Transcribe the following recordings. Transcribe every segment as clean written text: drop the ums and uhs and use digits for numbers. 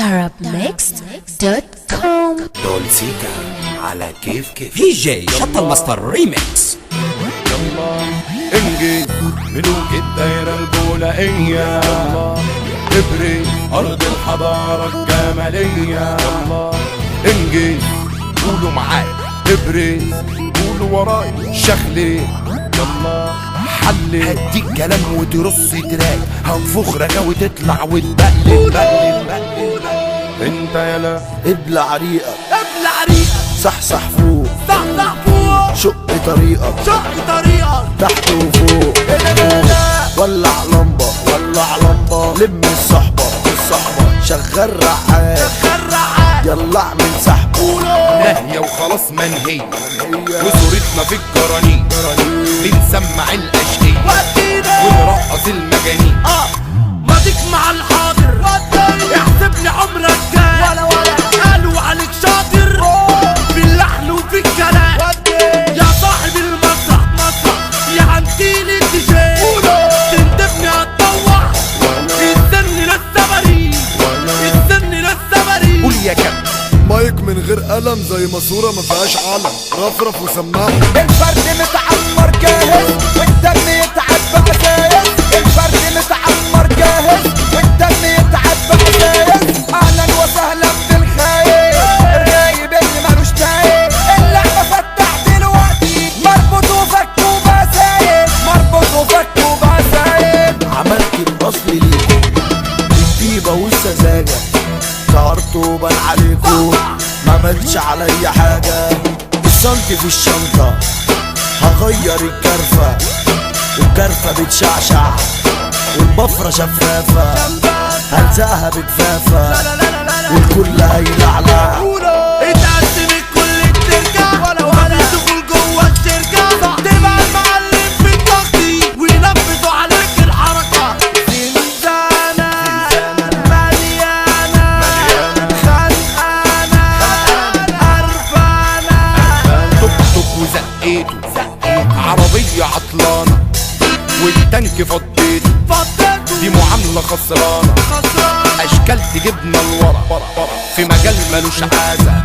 arabmixed.com. دولسيكا على كيف دي جي شطل ماستر ريميكس. يلا انجز ملوك الدايرة البولائية، ابري أرض الحضارة الجمالية. انجز قولوا معاي، ابري قولوا وراي، شخلي يلا حلي. هديك كلام وترص تراك، هنفخ رجا وتطلع وتبقلب بقلب. انت يلا ابلع ريقك صحصح فوق شق طريقك تحت وفوق. ولع لمبة لم الصحبة شغل رعاك يلا اعمل سحبة. نهية وخلاص منهية، وصورتنا في الجرانين بنسمع الأشقية ونرقص المجانين. ماضيك مع الحاضر، احسب لي عمرك جاي، قالوا عليك شاطر في اللحن وفي الكلام. يا صاحب المسرح يا عنتيل الديجي، تندبني هتطوع استني للسبري. قول يا كابتن مايك من غير قلم زي ماسورة ما فيهاش علم، رفرف وسماعه. الفرد متعمر جاهز والدم يتعب بعزايز، الفرد متعمر جاهز والدم يتعب بعزايز. اهلا وسهلا بالخايب الغايب اللي مالوش تايب، اللعبة فتح دلوقتي مربوط وفك وبسايب، عملت الأصل ليكم الطيبة والسذاجة، سهرت وبان عليكم ما عملتش عليا حاجة. السنتي في الشنطة هغير الكرفة، والكرفة بتشعشع والبفرة شفافة، هلزقها بكفافة والكل هيلعلع. اتقسم الكل التركة وهندخل جوه الشركة، تبقى المعلم في التخطيط وينفذوا عليك الحركة. زنزانة مليانة خانقانة قرفانة. توك توك وزقيته، عربية عطلانة والتانك فضيته، دي معاملة خسرانة. أشكال تجيبنا لورا في مجال ملوش عازة،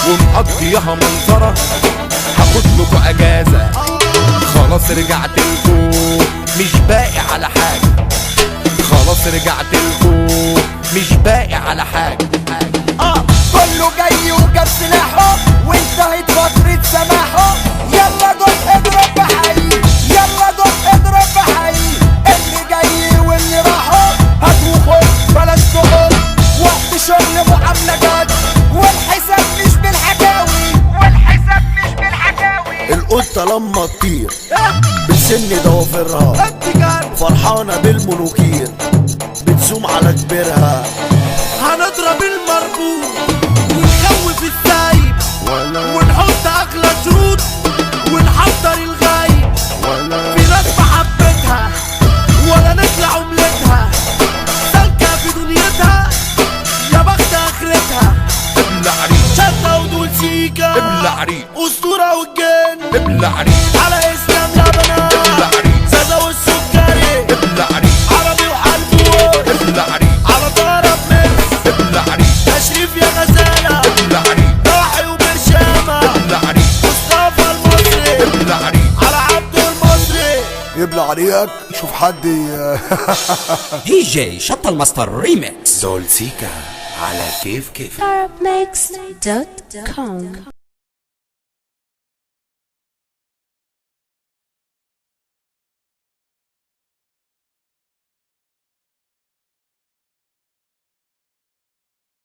ومقضيها منظرة هاخد لكوا أجازة. خلاص رجعت لكوا مش باقي على حاجة، خلاص رجعت لكوا مش باقي على حاجة. كله جاي وجاب سلاحه وانتهت فترة سماحه. يلا جول اضرب بحي، يلا جول اضرب بحي، اللي جاي واللي راحوا هتروحوا بلاش تقول. وقت شغل معاملة جد والحساب مش بالحكاوي، القطة لما تطير بتسن ضوافرها، فرحانة بالمنوكير بتزوم على كبيرها. هنضرب المربوط ونخوف السايب ونحط اغلى شروط ونحضر الغايب. في ناس محبتها ولا نطلع عملتها، سالكة في دنيتها يا بخت اخرتها. ابلع ريق شطة ودولسيكا ابلع ريق اسطورة والجن، ابلع ريق على اسلام لبنان ابلع ريق سادة والسكري، ابلع ريق عربي وحلبون، ابلع ريق على طرف ميكس ابلع ريق تشريف يا غزالة، ابلع ريق ضاحي وبرشامة، ابلع ريق مصطفى المصري، ابلع ريق على عبد المصري. يبلع ريقك شوف حد دي جي شطل ماستر ريميكس. دولسيكا على كيف arabmixed.com.